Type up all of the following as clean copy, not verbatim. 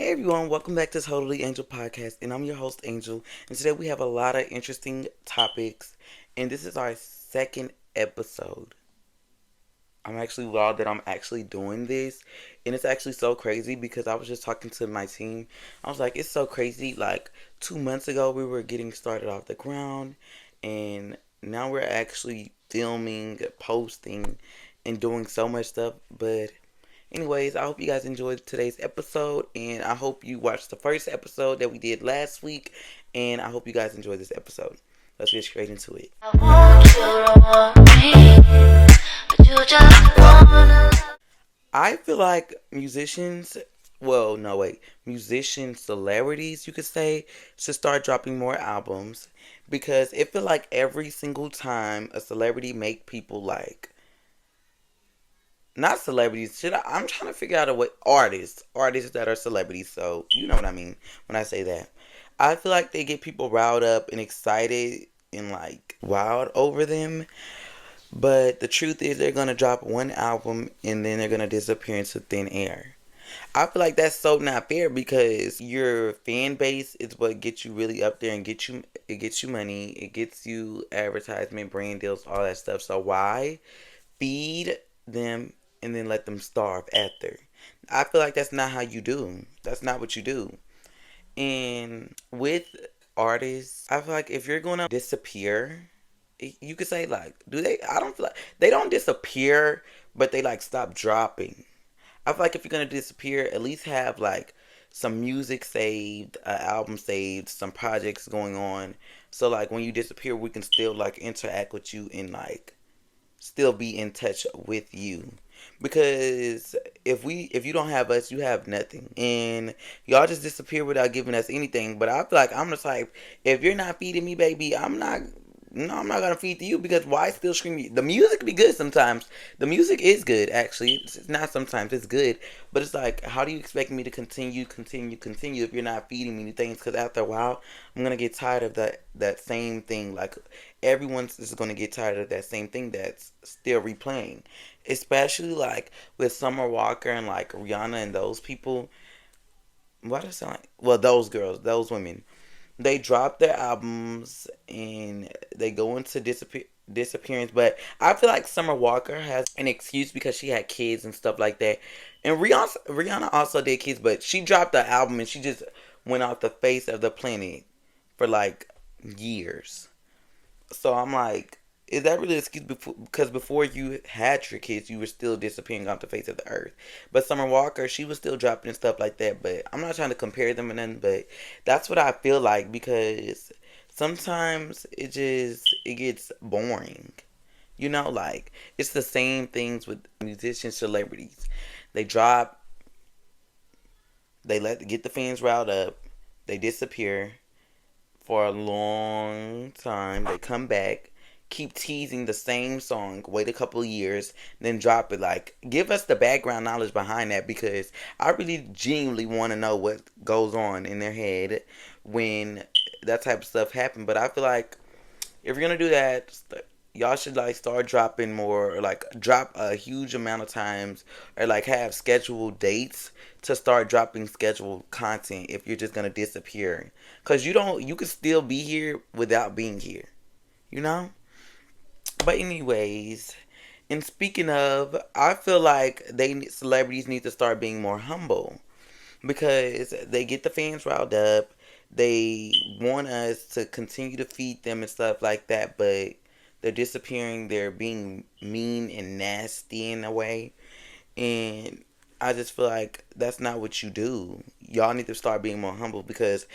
Hey everyone, welcome back to Totally Angel Podcast, and I'm your host Angel. And today we have a lot of interesting topics, and this is our second episode. I'm actually wild that I'm actually doing this, and it's actually so crazy because I was just talking to my team. I was like, it's so crazy. Like 2 months ago, we were getting started off the ground, and now we're actually filming, posting, and doing so much stuff. But anyways, I hope you guys enjoyed today's episode, and I hope you watched the first episode that we did last week, and I hope you guys enjoyed this episode. Let's get straight into it. I feel like musicians, well, no, wait, musician celebrities, you could say, should start dropping more albums because it feel like every single time a celebrity make people like not celebrities. I'm trying to figure out a way. Artists that are celebrities. So you know what I mean when I say that. I feel like they get people riled up and excited and like wild over them. But the truth is, they're gonna drop one album and then they're gonna disappear into thin air. I feel like that's so not fair because your fan base is what gets you really up there and gets you money, it gets you advertisement, brand deals, all that stuff. So why feed them and then let them starve after? I feel like that's not how you do. That's not what you do. And with artists, I feel like if you're gonna disappear, you could say like, do they? I don't feel like they don't disappear, but they like stop dropping. I feel like if you're gonna disappear, at least have like some music saved, an album saved, some projects going on. So like when you disappear, we can still like interact with you and like still be in touch with you. Because if you don't have us, you have nothing. And y'all just disappear without giving us anything. But I feel like I'm the type, if you're not feeding me, baby, I'm not gonna feed to you because why still scream? The music be good sometimes. The music is good actually. It's not sometimes, it's good. But it's like, how do you expect me to continue if you're not feeding me things? Because after a while, I'm gonna get tired of that same thing. Like everyone's is gonna get tired of that same thing that's still replaying. Especially like with Summer Walker and like Rihanna and those people. What does it sound like? Well, those girls, those women, they drop their albums and they go into disappearance. But I feel like Summer Walker has an excuse because she had kids and stuff like that. And Rihanna also did kids, but she dropped the album and she just went off the face of the planet for like years. So I'm like, is that really an excuse? Because before you had your kids, you were still disappearing off the face of the earth. But Summer Walker, she was still dropping and stuff like that. But I'm not trying to compare them or nothing. But that's what I feel like because sometimes it gets boring. You know, like it's the same things with musicians, celebrities. They drop, they get the fans riled up, they disappear for a long time. They come back, keep teasing the same song, wait a couple of years, then drop it. Like, give us the background knowledge behind that because I really genuinely want to know what goes on in their head when that type of stuff happens. But I feel like if you're gonna do that, y'all should like start dropping more, or like drop a huge amount of times, or like have scheduled dates to start dropping scheduled content. If you're just gonna disappear, cause you can still be here without being here, you know. But anyways, and speaking of, I feel like celebrities need to start being more humble because they get the fans riled up. They want us to continue to feed them and stuff like that, but they're disappearing. They're being mean and nasty in a way. And I just feel like that's not what you do. Y'all need to start being more humble because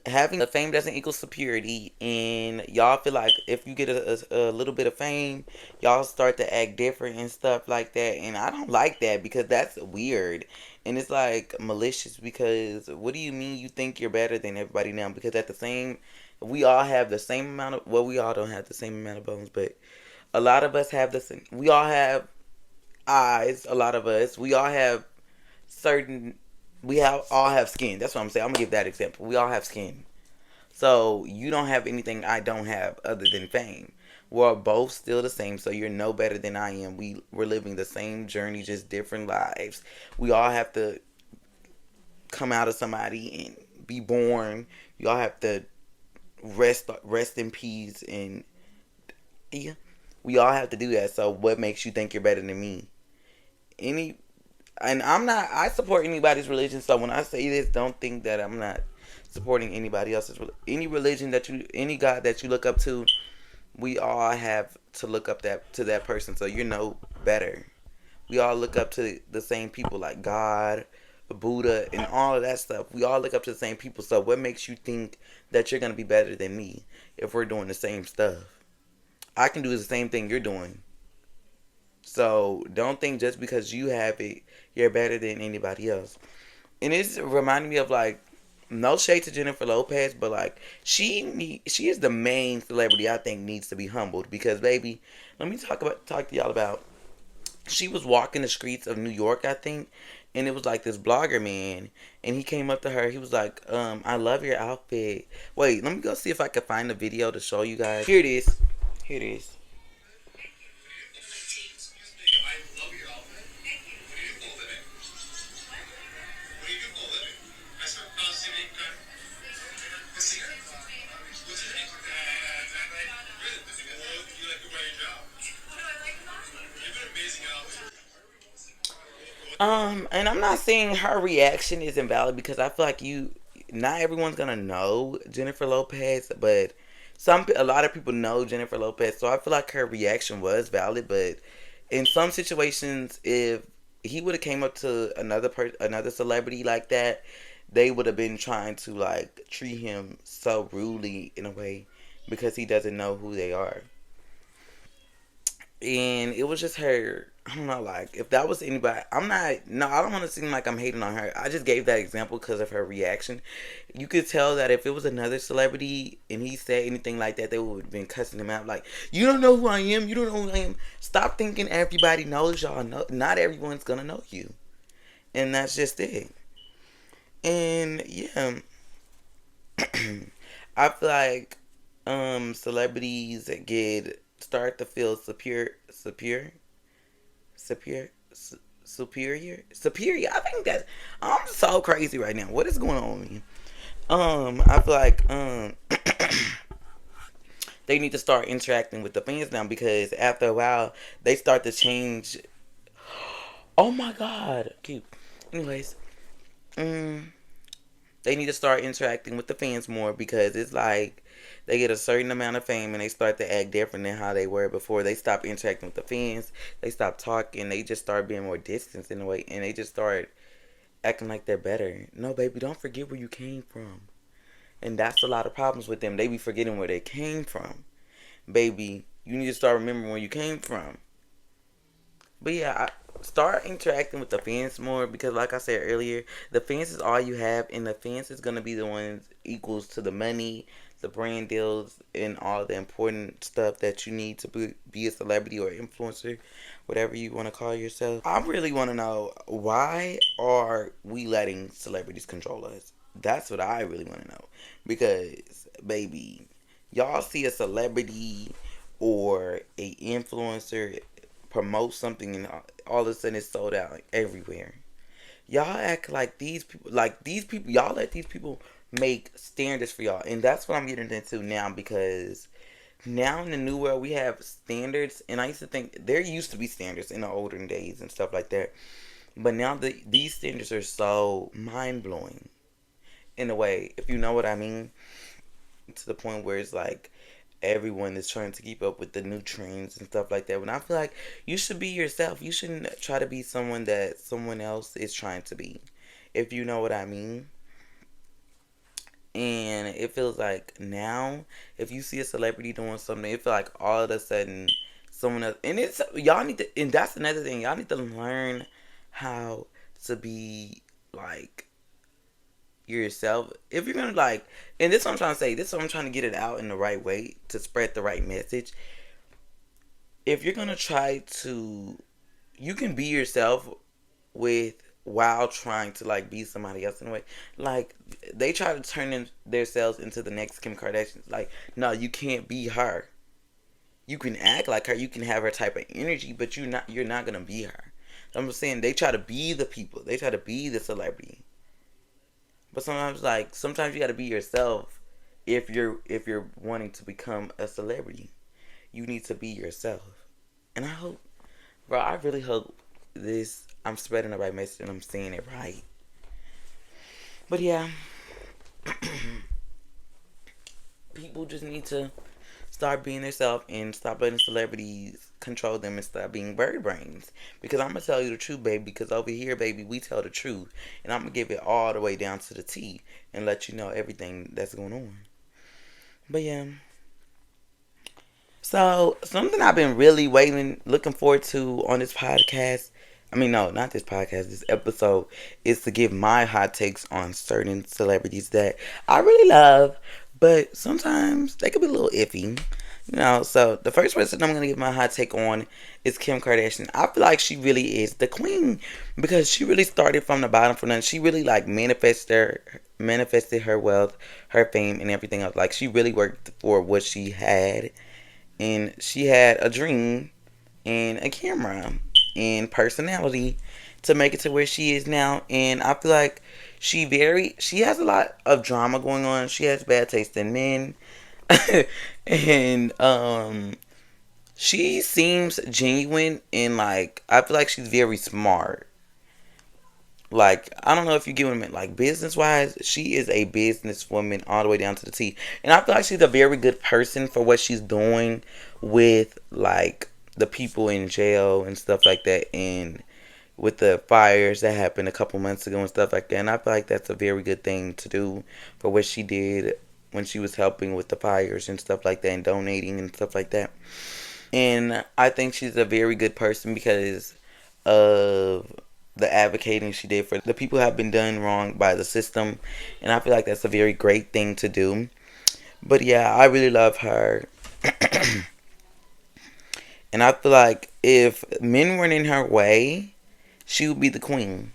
having the fame doesn't equal security. And y'all feel like if you get a little bit of fame, y'all start to act different and stuff like that. And I don't like that because that's weird. And it's like malicious because what do you mean you think you're better than everybody now? Because we all have the same amount of, well, we all don't have the same amount of bones, but a lot of us have the same, we all have eyes, a lot of us. We all have certain all have skin. That's what I'm saying. I'm gonna give that example. We all have skin. So you don't have anything I don't have other than fame. We're both still the same, so you're no better than I am. We're living the same journey, just different lives. We all have to come out of somebody and be born. Y'all have to rest in peace, and yeah, we all have to do that. So what makes you think you're better than me? Any and I'm not. I support anybody's religion. So when I say this, don't think that I'm not supporting anybody else's. Any religion that you, any God that you look up to, we all have to look up that to that person. So you know better. We all look up to the same people like God, Buddha, and all of that stuff. We all look up to the same people. So what makes you think that you're gonna be better than me if we're doing the same stuff? I can do the same thing you're doing. So don't think just because you have it, you're better than anybody else. And it's reminding me of like, no shade to Jennifer Lopez, but like she is the main celebrity I think needs to be humbled because baby, let me talk to y'all about. She was walking the streets of New York, I think, and it was like this blogger man, and he came up to her. He was like, I love your outfit. Wait, let me go see if I can find the video to show you guys. Here it is. Here it is. And I'm not saying her reaction is invalid because I feel like not everyone's gonna know Jennifer Lopez, but a lot of people know Jennifer Lopez, so I feel like her reaction was valid. But in some situations, if he would have came up to another celebrity like that, they would have been trying to like treat him so rudely in a way because he doesn't know who they are. And it was just her. I don't know, like if that was anybody, I'm not. No, I don't want to seem like I'm hating on her. I just gave that example because of her reaction. You could tell that if it was another celebrity and he said anything like that, they would have been cussing him out. Like, you don't know who I am. You don't know who I am. Stop thinking everybody knows y'all. No, not everyone's gonna know you, and that's just it. And yeah, I feel like celebrities get start to feel superior, superior. I think that's, I'm so crazy right now. What is going on with me? I feel like they need to start interacting with the fans now because after a while they start to change. Oh my god, cute. Anyways, um, they need to start interacting with the fans more because it's like they get a certain amount of fame and they start to act different than how they were before. They stop interacting with the fans. They stop talking. They just start being more distant in a way, and they just start acting like they're better. No, baby, don't forget where you came from. And that's a lot of problems with them. They be forgetting where they came from. Baby, you need to start remembering where you came from. But yeah, start interacting with the fans more because, like I said earlier, the fans is all you have, and the fans is gonna be the ones equals to the money, the brand deals, and all the important stuff that you need to be a celebrity or influencer, whatever you want to call yourself. I really want to know, why are we letting celebrities control us? That's what I really want to know because, baby, y'all see a celebrity or a influencer promote something and all of a sudden it's sold out like, everywhere. Y'all act like these people, y'all let these people make standards for y'all. And that's what I'm getting into now because now in the new world we have standards. And I used to think there used to be standards in the olden days and stuff like that. But now these standards are so mind blowing in a way, if you know what I mean, to the point where it's like everyone is trying to keep up with the new trends and stuff like that. When I feel like you should be yourself. You shouldn't try to be someone that someone else is trying to be. If you know what I mean. And it feels like now, if you see a celebrity doing something, it feels like all of a sudden someone else. And it's y'all need to. And that's another thing. Y'all need to learn how to be like yourself. If you're gonna like, and this is what I'm trying to say. This is what I'm trying to get it out in the right way to spread the right message. If you're gonna try to, you can be yourself with while trying to like be somebody else in a way. Like they try to turn themselves into the next Kim Kardashian. Like no, you can't be her. You can act like her. You can have her type of energy, but You're not gonna be her. I'm just saying they try to be the people. They try to be the celebrity. But sometimes you got to be yourself if you're wanting to become a celebrity. You need to be yourself. And I hope, bro, I really hope this I'm spreading the right message and I'm saying it right. But yeah, people just need to start being themselves and stop letting celebrities control them and stop being bird brains. Because I'm gonna tell you the truth, baby. Because over here, baby, we tell the truth, and I'm gonna give it all the way down to the T and let you know everything that's going on. But yeah, so something I've been really looking forward to on this podcast. I mean, no, not this podcast. This episode is to give my hot takes on certain celebrities that I really love, but sometimes they could be a little iffy. So the first person I'm gonna give my hot take on is Kim Kardashian. I feel like she really is the queen because she really started from the bottom for nothing. She really like manifested her wealth, her fame, and everything else. Like she really worked for what she had, and she had a dream and a camera and personality to make it to where she is now. And I feel like she has a lot of drama going on. She has bad taste in men. And she seems genuine, and like I feel like she's very smart. Like I don't know if you get what I mean. Like business wise, she is a businesswoman all the way down to the T. And I feel like she's a very good person for what she's doing with like the people in jail and stuff like that, and with the fires that happened a couple months ago and stuff like that. And I feel like that's a very good thing to do for what she did when she was helping with the fires and stuff like that and donating and stuff like that. And I think she's a very good person because of the advocating she did for the people who have been done wrong by the system. And I feel like that's a very great thing to do. But yeah, I really love her. And I feel like if men weren't in her way, she would be the queen.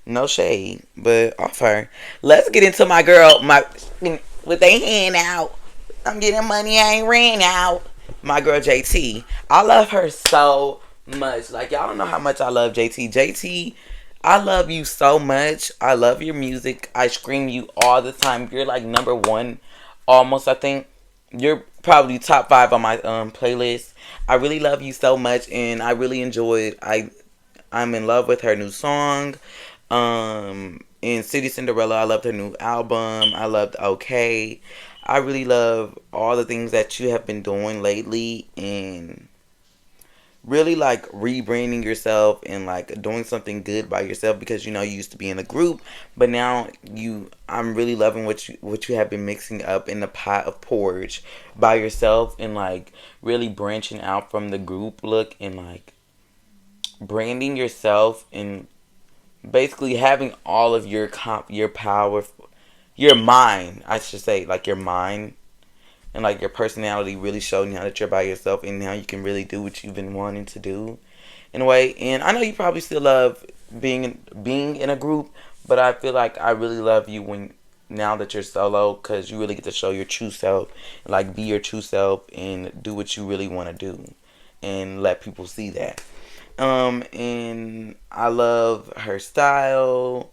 No shade, but off her. Let's get into my girl, my with a hand out. I'm getting money, I ain't ran out. My girl JT. I love her so much. Like y'all don't know how much I love JT. JT, I love you so much. I love your music. I scream you all the time. You're like number one, almost. I think you're probably top five on my playlist. I really love you so much, and I really enjoyed. I'm in love with her new song. In City Cinderella, I loved her new album. I loved OK. I really love all the things that you have been doing lately, and really like rebranding yourself and like doing something good by yourself, because you used to be in a group, but now I'm really loving what you have been mixing up in the pot of porridge by yourself, and like really branching out from the group look and like branding yourself and basically having all of your power, your mind, I should say, like your mind and like your personality really showing now that you're by yourself, and now you can really do what you've been wanting to do in a way. And I know you probably still love being in a group, but I feel like I really love you when now that you're solo, because you really get to show your true self, like be your true self and do what you really want to do and let people see that. And I love her style,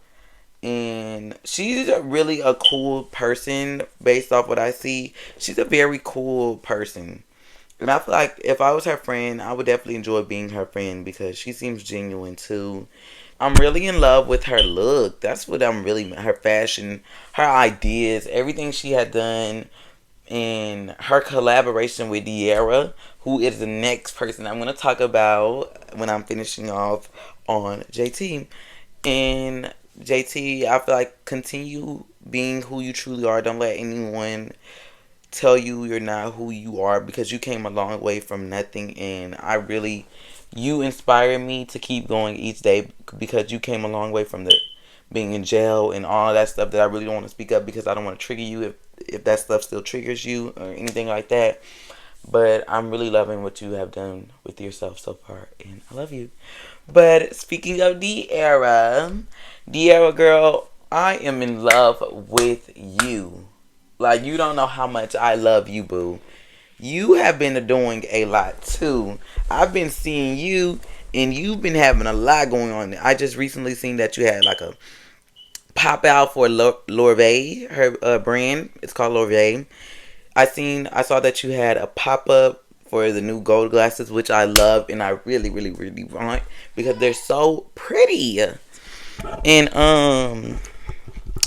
and she's really a cool person based off what I see. She's a very cool person. And I feel like if I was her friend, I would definitely enjoy being her friend because she seems genuine too. I'm really in love with her look. That's what I'm really, her fashion, her ideas, everything she had done, and her collaboration with Diera, who is the next person I'm going to talk about when I'm finishing off on JT. And JT, I feel like continue being who you truly are. Don't let anyone tell you you're not who you are, because you came a long way from nothing. And you inspire me to keep going each day, because you came a long way from the being in jail and all that stuff that I really don't want to speak up, because I don't want to trigger you if that stuff still triggers you or anything like that. But I'm really loving what you have done with yourself so far, and I love you. But speaking of the era girl, I am in love with you. Like, you don't know how much I love you, boo. You have been doing a lot too. I've been seeing you, and you've been having a lot going on. I just recently seen that you had like a pop out for Lorvay, her brand. It's called Lorvay. I saw that you had a pop up for the new gold glasses, which I love and I really, really, really want because they're so pretty. And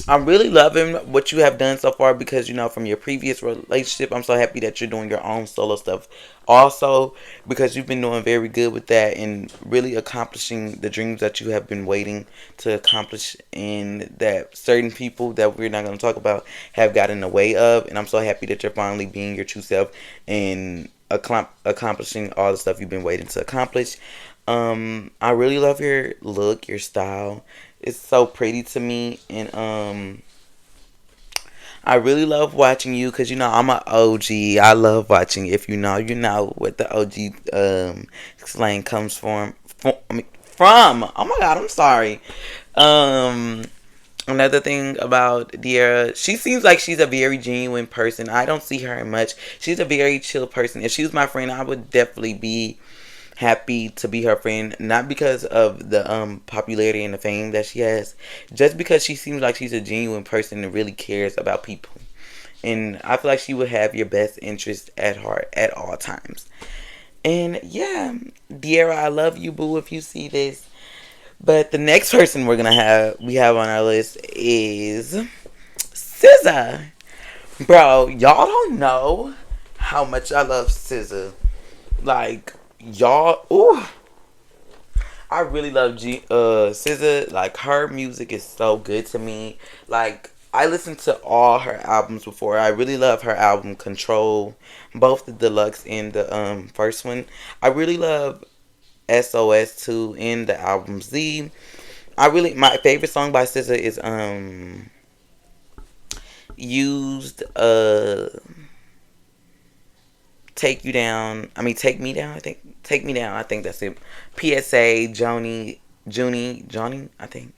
I'm really loving what you have done so far because from your previous relationship, I'm so happy that you're doing your own solo stuff also because you've been doing very good with that and really accomplishing the dreams that you have been waiting to accomplish and that certain people that we're not going to talk about have got in the way of. And I'm so happy that you're finally being your true self and accomplishing all the stuff you've been waiting to accomplish. I really love your look, your style. It's so pretty to me, and I really love watching you because I'm an OG. I love watching. If you know what the OG slang comes from. Oh my God, I'm sorry. Um, Another thing about De'Ara, she seems like she's a very genuine person. I don't see her much. She's a very chill person. If she was my friend, I would definitely be happy to be her friend, not because of the popularity and the fame that she has, just because she seems like she's a genuine person and really cares about people. And I feel like she would have your best interest at heart at all times. And yeah, De'Ara, I love you, boo, if you see this. But the next person we have on our list is SZA. Bro, y'all don't know how much I love SZA. Like, y'all, ooh, I really love SZA. Like, her music is so good to me. Like, I listened to all her albums before. I really love her album Control, both the deluxe and the first one. I really love SOS 2 and the album Z. My favorite song by SZA is used Take Me Down. I think Take Me Down. I think that's it. PSA, Johnny. I think.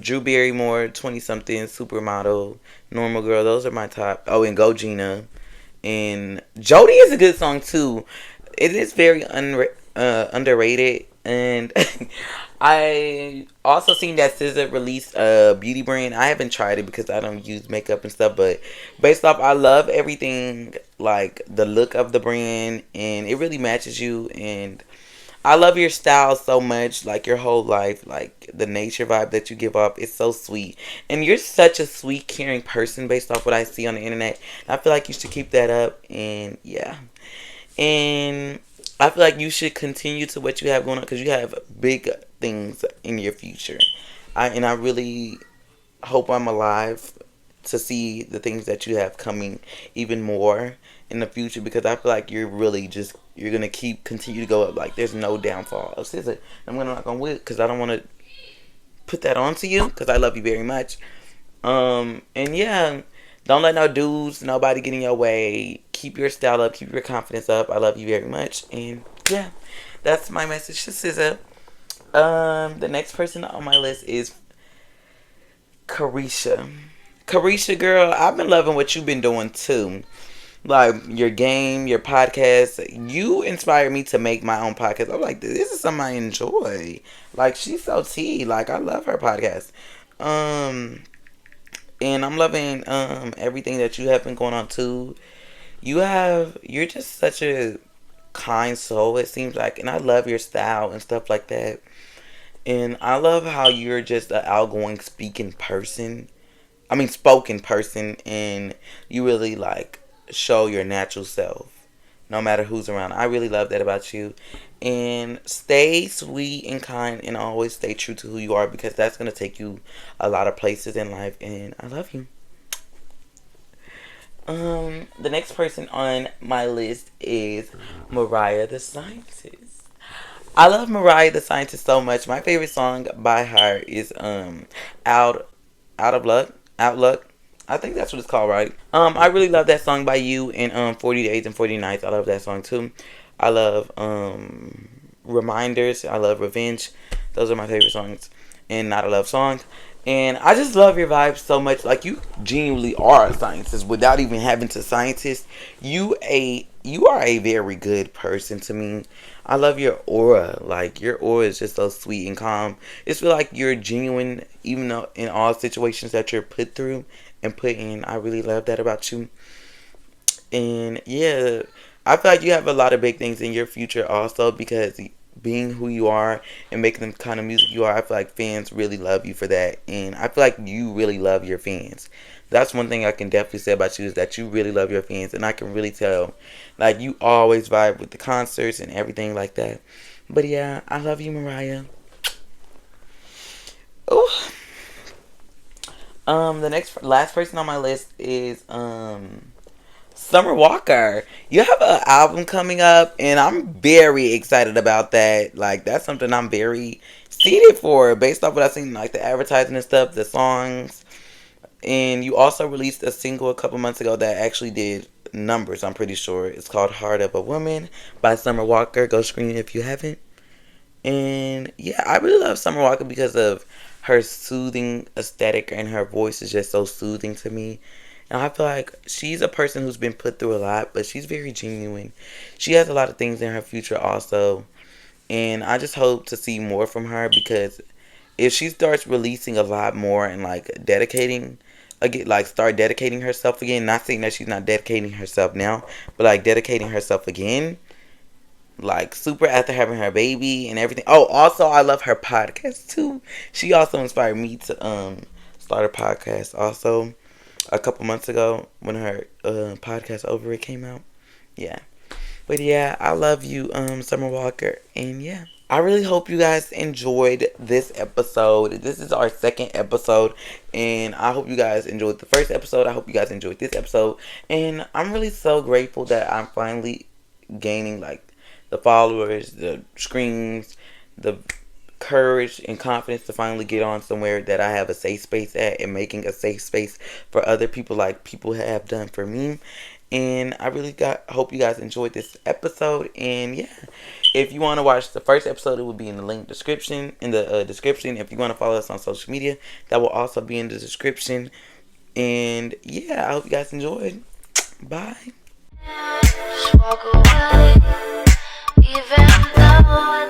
Drew Barrymore, 20 something, Supermodel, Normal Girl. Those are my top. Oh, and Go Gina. And Jody is a good song too. It is very underrated. And I also seen that SZA released a beauty brand. I haven't tried it because I don't use makeup and stuff, but based off, I love everything, like the look of the brand, and it really matches you. And I love your style so much, like your whole life, like the nature vibe that you give off. It's so sweet, and you're such a sweet, caring person based off what I see on the internet. I feel like you should keep that up, and yeah. And I feel like you should continue to what you have going on because you have big things in your future. I really hope I'm alive to see the things that you have coming even more in the future because I feel like you're gonna continue to go up. Like there's no downfall of SZA. I'm gonna knock on wood because I don't want to put that on to you because I love you very much. And yeah, don't let no dudes, nobody get in your way. Keep your style up. Keep your confidence up. I love you very much. And yeah, that's my message to SZA. The next person on my list is Caresha. Caresha, girl, I've been loving what you've been doing too. Like your game, your podcast. You inspired me to make my own podcast. I'm like, this is something I enjoy. Like she's so tea. Like I love her podcast. Um, and I'm loving everything that you have been going on too. You're just such a kind soul, it seems like, and I love your style and stuff like that. And I love how you're just an outgoing spoken person, and you really like show your natural self, no matter who's around. I really love that about you. And stay sweet and kind, and always stay true to who you are because that's gonna take you a lot of places in life. And I love you. The next person on my list is Mariah the Scientist. I love Mariah the Scientist so much. My favorite song by her is Out Out of Luck. Outlook. I think that's what it's called, right? I really love that song by you and 40 Days and 40 Nights. I love that song too. I love Reminders. I love Revenge. Those are my favorite songs. And Not a Love Song. And I just love your vibe so much. Like you genuinely are a scientist without even having to scientist. You are a very good person to me. I love your aura. Like your aura is just so sweet and calm. It's feel like you're genuine, even though in all situations that you're put through and put in. I really love that about you. And yeah, I feel like you have a lot of big things in your future also because being who you are and making the kind of music you are, I feel like fans really love you for that. And I feel like you really love your fans. That's one thing I can definitely say about you is that you really love your fans. And I can really tell. Like, you always vibe with the concerts and everything like that. But yeah, I love you, Mariah. Oh, the last person on my list is Summer Walker. You have an album coming up, and I'm very excited about that. Like, that's something I'm very excited for, based off what I've seen, like the advertising and stuff, the songs. And you also released a single a couple months ago that actually did numbers, I'm pretty sure. It's called Heart of a Woman by Summer Walker. Go scream if you haven't. And yeah, I really love Summer Walker because of her soothing aesthetic, and her voice is just so soothing to me. And I feel like she's a person who's been put through a lot, but she's very genuine. She has a lot of things in her future also. And I just hope to see more from her because if she starts releasing a lot more and like dedicating again, like start dedicating herself again, not saying that she's not dedicating herself now, but like dedicating herself again, like super after having her baby and everything. Oh, also I love her podcast too. She also inspired me to start a podcast also a couple months ago when her podcast Over It came out. Yeah. But yeah, I love you, Summer Walker, and yeah. I really hope you guys enjoyed this episode. This is our second episode, and I hope you guys enjoyed the first episode. I hope you guys enjoyed this episode, and I'm really so grateful that I'm finally gaining like the followers, the screens, the courage and confidence to finally get on somewhere that I have a safe space at and making a safe space for other people like people have done for me. And I really hope you guys enjoyed this episode. And yeah, if you want to watch the first episode, it will be in the link description. In the description, if you want to follow us on social media, that will also be in the description. And yeah, I hope you guys enjoyed. Bye. Just walk away, even though